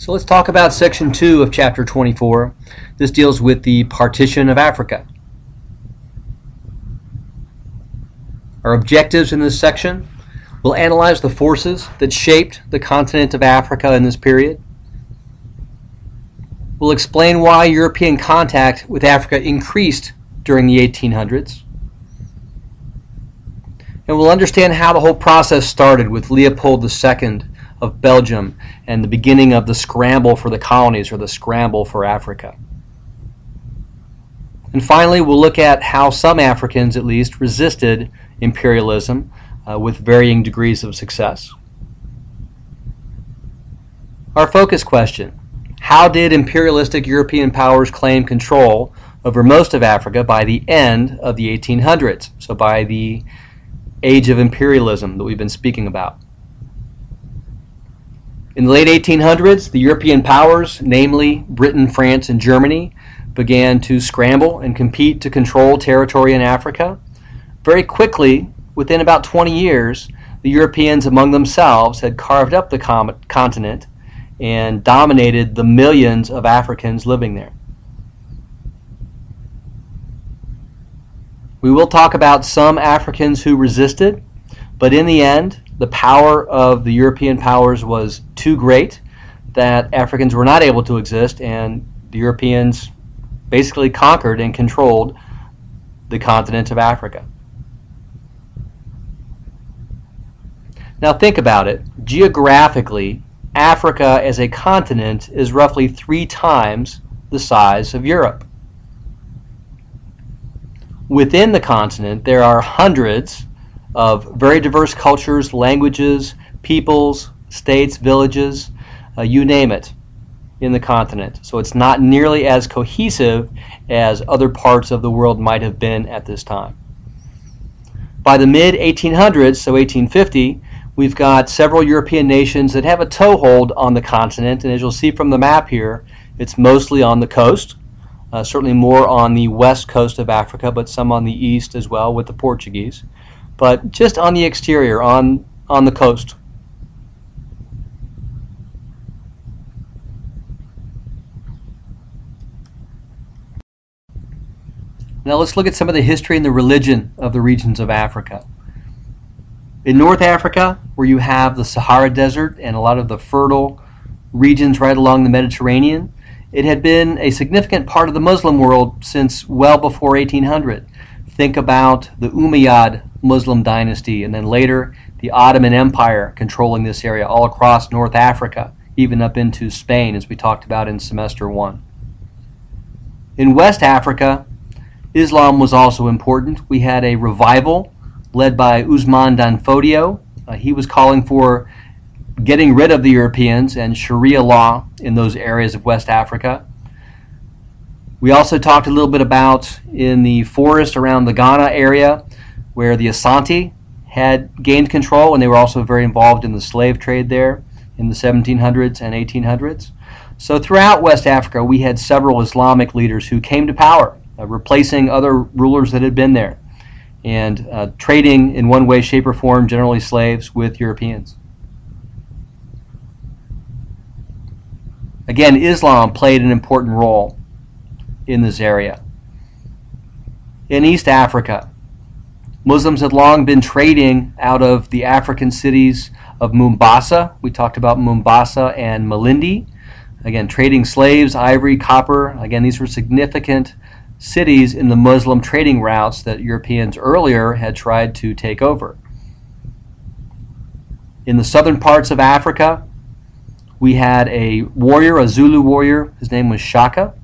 So let's talk about section 2 of chapter 24. This deals with the Partition of Africa. Our objectives in this section will analyze the forces that shaped the continent of Africa in this period. We'll explain why European contact with Africa increased during the 1800s. And we'll understand how the whole process started with Leopold II of Belgium and the beginning of the scramble for the colonies, or the scramble for Africa. And finally, we'll look at how some Africans, at least, resisted imperialism with varying degrees of success. Our focus question: how did imperialistic European powers claim control over most of Africa by the end of the 1800s, so by the age of imperialism that we've been speaking about? In the late 1800s, the European powers, namely Britain, France, and Germany, began to scramble and compete to control territory in Africa. Very quickly, within about 20 years, the Europeans among themselves had carved up the continent and dominated the millions of Africans living there. We will talk about some Africans who resisted, but in the end, the power of the European powers was too great that Africans were not able to exist, and the Europeans basically conquered and controlled the continent of Africa. Now think about it. Geographically, Africa as a continent is roughly 3 times the size of Europe. Within the continent, there are hundreds of very diverse cultures, languages, peoples, states, villages, you name it, in the continent. So it's not nearly as cohesive as other parts of the world might have been at this time. By the mid-1800s, so 1850, we've got several European nations that have a toehold on the continent, and as you'll see from the map here, it's mostly on the coast, certainly more on the west coast of Africa, but some on the east as well with the Portuguese, but just on the exterior, on the coast. Now let's look at some of the history and the religion of the regions of Africa. In North Africa, where you have the Sahara Desert and a lot of the fertile regions right along the Mediterranean, it had been a significant part of the Muslim world since well before 1800. Think about the Umayyad Muslim dynasty, and then later the Ottoman Empire controlling this area all across North Africa, even up into Spain, as we talked about in semester 1. In West Africa, Islam was also important. We had a revival led by Usman Dan Fodio. He was calling for getting rid of the Europeans and Sharia law in those areas of West Africa. We also talked a little bit about in the forest around the Ghana area where the Asante had gained control, and they were also very involved in the slave trade there in the 1700s and 1800s. So throughout West Africa, we had several Islamic leaders who came to power, replacing other rulers that had been there, and trading in one way, shape, or form, generally slaves, with Europeans. Again, Islam played an important role in this area. In East Africa, Muslims had long been trading out of the African cities of Mombasa. We talked about Mombasa and Malindi. Again, trading slaves, ivory, copper. Again, these were significant cities in the Muslim trading routes that Europeans earlier had tried to take over. In the southern parts of Africa, we had a warrior, a Zulu warrior. His name was Shaka.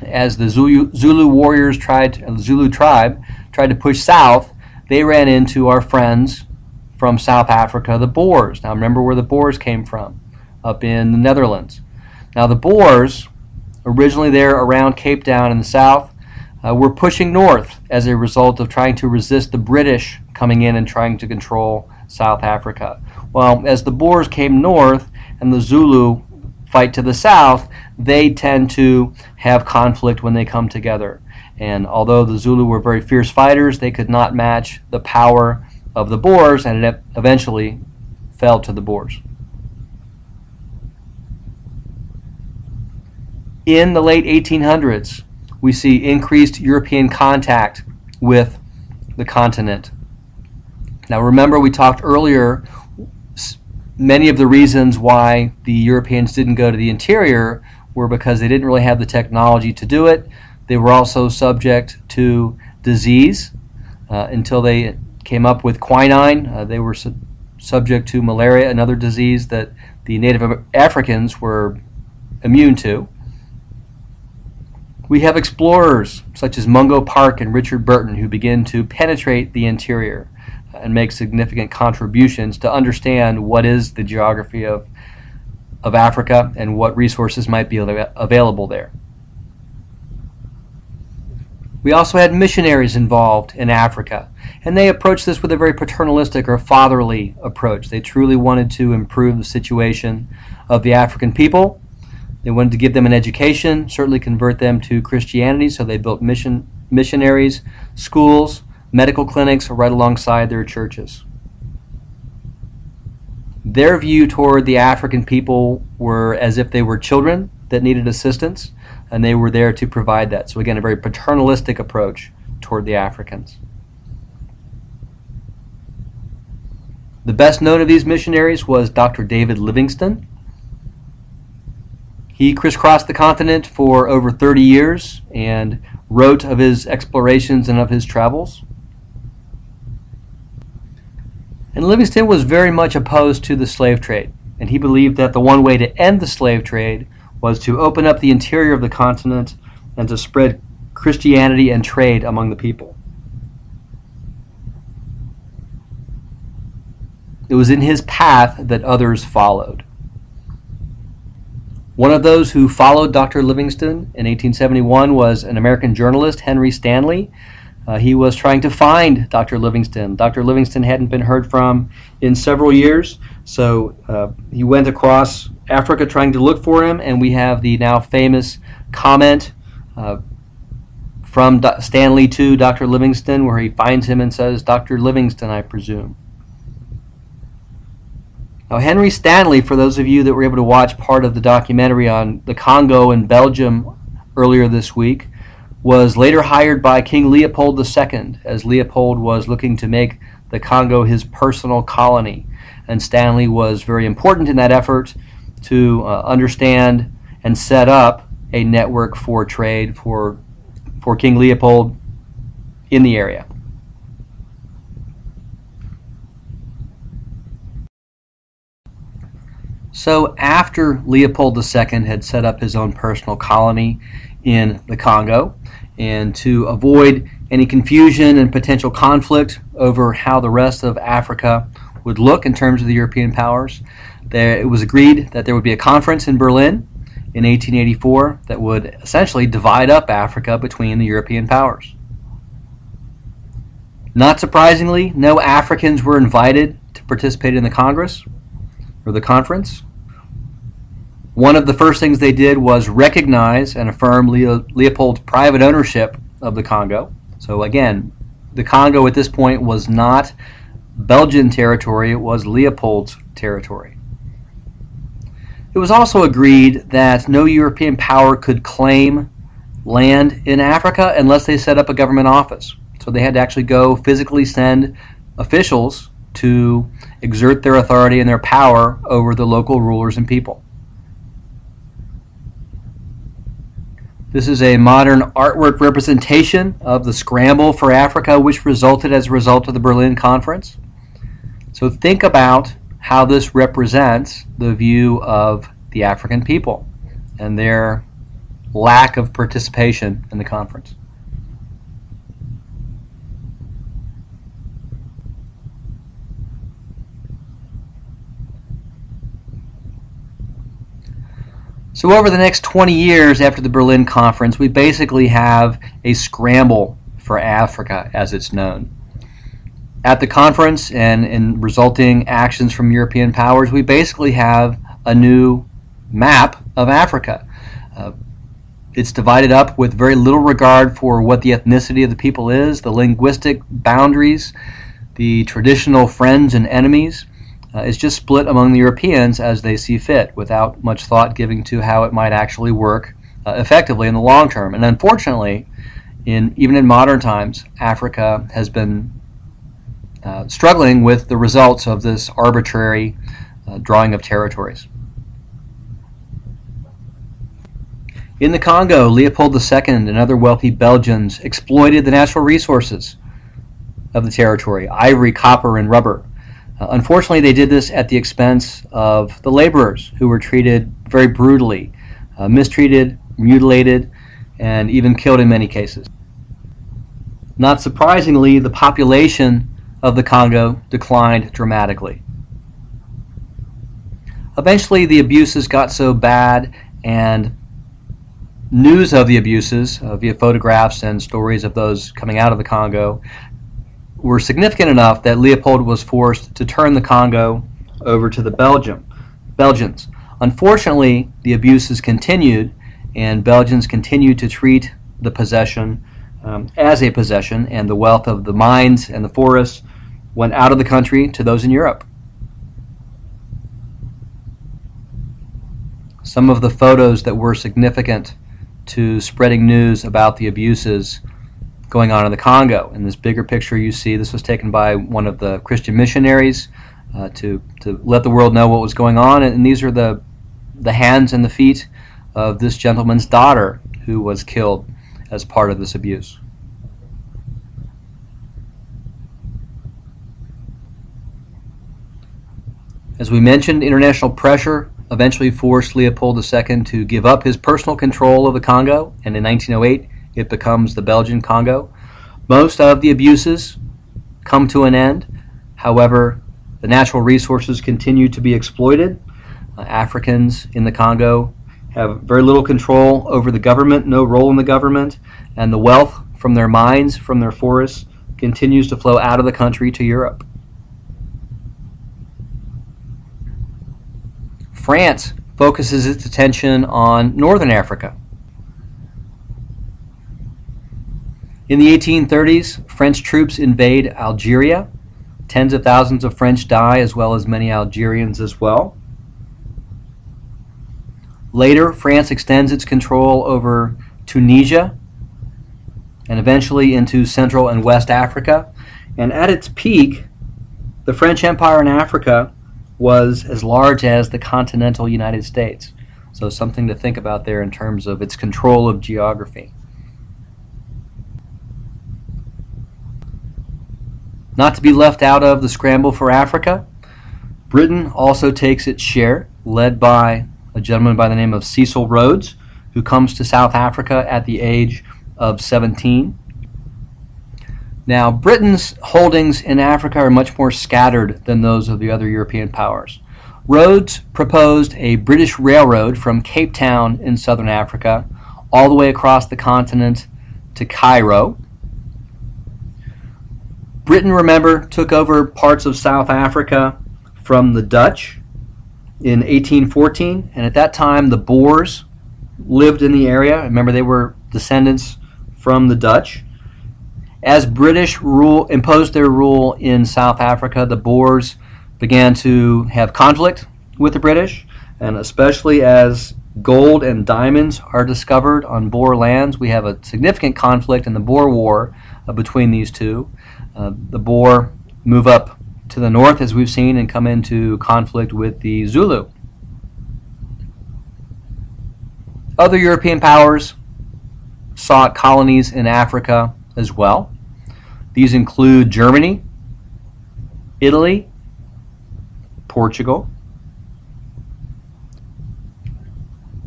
As the Zulu warriors the Zulu tribe tried to push south, they ran into our friends from South Africa, the Boers. Now remember where the Boers came from, up in the Netherlands. Now the Boers, originally there around Cape Town in the south, were pushing north as a result of trying to resist the British coming in and trying to control South Africa. Well, as the Boers came north and the Zulu fight to the south, they tend to have conflict when they come together. And although the Zulu were very fierce fighters, they could not match the power of the Boers, and it eventually fell to the Boers. In the late 1800s, we see increased European contact with the continent. Now remember, we talked earlier, many of the reasons why the Europeans didn't go to the interior were because they didn't really have the technology to do it. They were also subject to disease until they came up with quinine. They were subject to malaria, another disease that the native Africans were immune to. We have explorers such as Mungo Park and Richard Burton who begin to penetrate the interior and make significant contributions to understand what is the geography of Africa and what resources might be available there. We also had missionaries involved in Africa, and they approached this with a very paternalistic or fatherly approach. They truly wanted to improve the situation of the African people. They wanted to give them an education, certainly convert them to Christianity, so they built missionaries, schools, medical clinics right alongside their churches. Their view toward the African people were as if they were children that needed assistance, and they were there to provide that. So again, a very paternalistic approach toward the Africans. The best known of these missionaries was Dr. David Livingstone. He crisscrossed the continent for over 30 years and wrote of his explorations and of his travels. And Livingstone was very much opposed to the slave trade, and he believed that the one way to end the slave trade was to open up the interior of the continent and to spread Christianity and trade among the people. It was in his path that others followed. One of those who followed Dr. Livingstone in 1871 was an American journalist, Henry Stanley. He was trying to find Dr. Livingstone. Dr. Livingstone hadn't been heard from in several years, so he went across Africa trying to look for him, and we have the now famous comment from Stanley to Dr. Livingstone where he finds him and says, "Dr. Livingstone, I presume." Now, Henry Stanley, for those of you that were able to watch part of the documentary on the Congo and Belgium earlier this week, was later hired by King Leopold II as Leopold was looking to make the Congo his personal colony. And Stanley was very important in that effort to understand and set up a network for trade for King Leopold in the area. So after Leopold II had set up his own personal colony in the Congo, and to avoid any confusion and potential conflict over how the rest of Africa would look in terms of the European powers, it was agreed that there would be a conference in Berlin in 1884 that would essentially divide up Africa between the European powers. Not surprisingly, no Africans were invited to participate in the Congress or the conference. One of the first things they did was recognize and affirm Leopold's private ownership of the Congo. So again, the Congo at this point was not Belgian territory, it was Leopold's territory. It was also agreed that no European power could claim land in Africa unless they set up a government office. So they had to actually go physically send officials to exert their authority and their power over the local rulers and people. This is a modern artwork representation of the scramble for Africa, which resulted as a result of the Berlin Conference. So think about how this represents the view of the African people and their lack of participation in the conference. So over the next 20 years after the Berlin Conference, we basically have a scramble for Africa as it's known. At the conference and in resulting actions from European powers, we basically have a new map of Africa. It's divided up with very little regard for what the ethnicity of the people is, the linguistic boundaries, the traditional friends and enemies. It's just split among the Europeans as they see fit, without much thought given to how it might actually work effectively in the long term. And unfortunately, even in modern times, Africa has been struggling with the results of this arbitrary drawing of territories. In the Congo, Leopold II and other wealthy Belgians exploited the natural resources of the territory: ivory, copper, and rubber. Unfortunately, they did this at the expense of the laborers, who were treated very brutally, mistreated, mutilated, and even killed in many cases. Not surprisingly, the population of the Congo declined dramatically. Eventually, the abuses got so bad, and news of the abuses via photographs and stories of those coming out of the Congo were significant enough that Leopold was forced to turn the Congo over to the Belgians. Unfortunately, the abuses continued, and Belgians continued to treat the possession as a possession, and the wealth of the mines and the forests went out of the country to those in Europe. Some of the photos that were significant to spreading news about the abuses going on in the Congo. In this bigger picture you see, this was taken by one of the Christian missionaries to let the world know what was going on, and these are the hands and the feet of this gentleman's daughter who was killed as part of this abuse. As we mentioned, international pressure eventually forced Leopold II to give up his personal control of the Congo, and in 1908 it becomes the Belgian Congo. Most of the abuses come to an end. However, the natural resources continue to be exploited. Africans in the Congo have very little control over the government, no role in the government, and the wealth from their mines, from their forests, continues to flow out of the country to Europe. France focuses its attention on northern Africa. In the 1830s, French troops invade Algeria. Tens of thousands of French die, as well as many Algerians as well. Later, France extends its control over Tunisia and eventually into Central and West Africa. And at its peak, the French Empire in Africa was as large as the continental United States. So something to think about there in terms of its control of geography. Not to be left out of the scramble for Africa, Britain also takes its share, led by a gentleman by the name of Cecil Rhodes, who comes to South Africa at the age of 17. Now, Britain's holdings in Africa are much more scattered than those of the other European powers. Rhodes proposed a British railroad from Cape Town in southern Africa all the way across the continent to Cairo. Britain, remember, took over parts of South Africa from the Dutch in 1814, and at that time the Boers lived in the area. Remember, they were descendants from the Dutch. As British imposed their rule in South Africa, the Boers began to have conflict with the British, and especially as gold and diamonds are discovered on Boer lands, we have a significant conflict in the Boer War between these two. The Boer move up to the north, as we've seen, and come into conflict with the Zulu. Other European powers sought colonies in Africa as well. These include Germany, Italy, Portugal.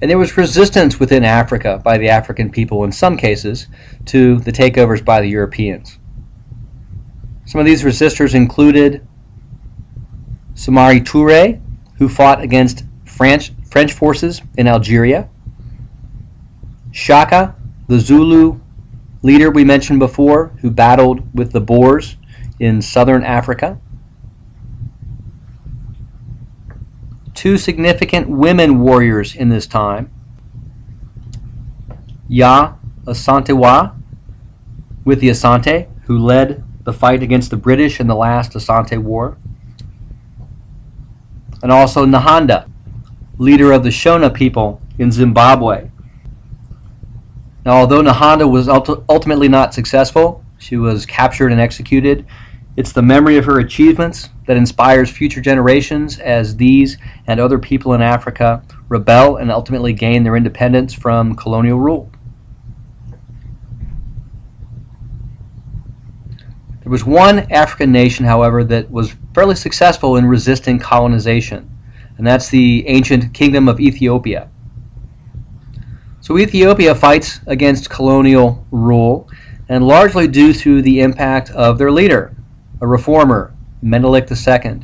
And there was resistance within Africa by the African people in some cases to the takeovers by the Europeans. Some of these resistors included Samari Touré, who fought against French forces in Algeria; Shaka, the Zulu leader we mentioned before, who battled with the Boers in southern Africa; two significant women warriors in this time, Ya Asantewa with the Asante, who led the fight against the British in the last Asante War, and also Nahanda, leader of the Shona people in Zimbabwe, Now, although Nahanda was ultimately not successful, she was captured and executed, it's the memory of her achievements that inspires future generations as these and other people in Africa rebel and ultimately gain their independence from colonial rule. There was one African nation, however, that was fairly successful in resisting colonization, and that's the ancient kingdom of Ethiopia. So Ethiopia fights against colonial rule, and largely due to the impact of their leader, a reformer, Menelik II.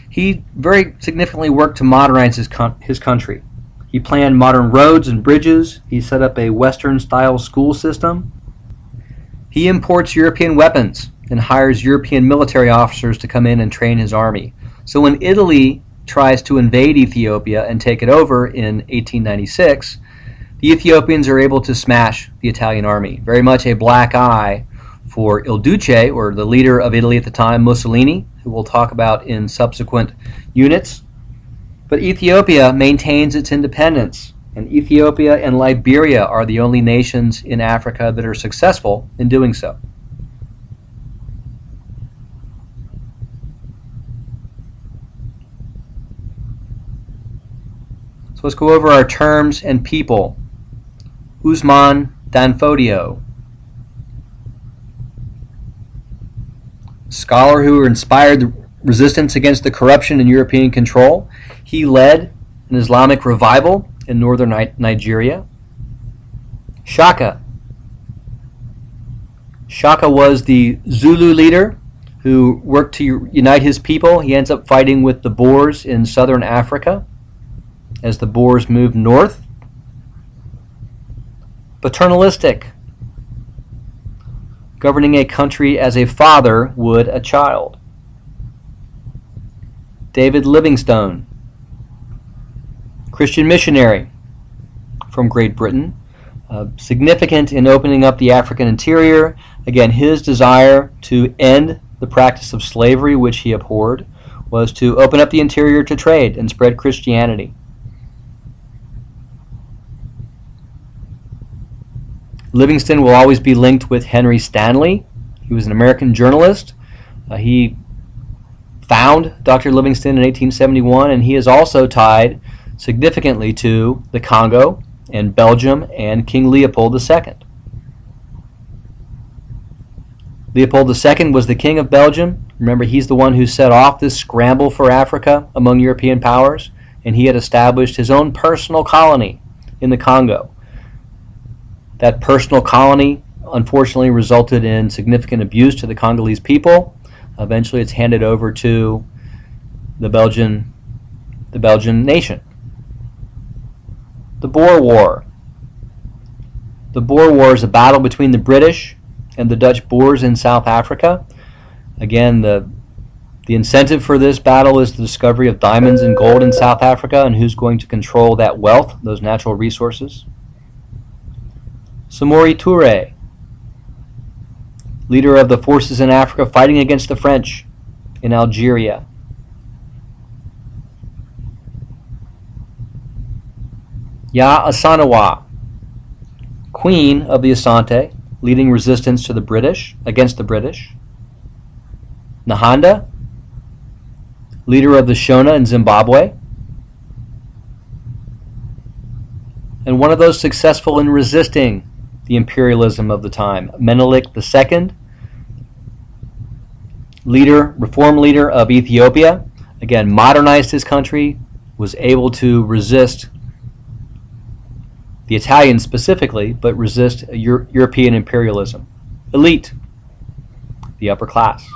He very significantly worked to modernize his country. He planned modern roads and bridges. He set up a Western-style school system. He imports European weapons and hires European military officers to come in and train his army. So when Italy tries to invade Ethiopia and take it over in 1896, the Ethiopians are able to smash the Italian army. Very much a black eye for Il Duce, or the leader of Italy at the time, Mussolini, who we'll talk about in subsequent units. But Ethiopia maintains its independence, and Ethiopia and Liberia are the only nations in Africa that are successful in doing so. So let's go over our terms and people. Usman Danfodio, scholar who inspired the resistance against the corruption and European control. He led an Islamic revival in northern Nigeria. Shaka. Shaka was the Zulu leader who worked to unite his people. He ends up fighting with the Boers in southern Africa as the Boers moved north. Paternalistic, governing a country as a father would a child. David Livingstone, Christian missionary from Great Britain, significant in opening up the African interior. Again, his desire to end the practice of slavery, which he abhorred, was to open up the interior to trade and spread Christianity. Livingston will always be linked with Henry Stanley. He was an American journalist. He found Dr. Livingston in 1871, and he is also tied significantly to the Congo and Belgium and King Leopold II. Leopold II was the king of Belgium. Remember, he's the one who set off this scramble for Africa among European powers, and he had established his own personal colony in the Congo. That personal colony, unfortunately, resulted in significant abuse to the Congolese people. Eventually, it's handed over to the Belgian nation. The Boer War. The Boer War is a battle between the British and the Dutch Boers in South Africa. Again, the incentive for this battle is the discovery of diamonds and gold in South Africa, and who's going to control that wealth, those natural resources. Samori Touré, leader of the forces in Africa fighting against the French in Algeria. Ya Asanawa, queen of the Asante, leading resistance to the British, against the British. Nahanda, leader of the Shona in Zimbabwe, and one of those successful in resisting the imperialism of the time, Menelik II, reform leader of Ethiopia, again modernized his country, was able to resist the Italians specifically, but resist European imperialism. Elite, the upper class.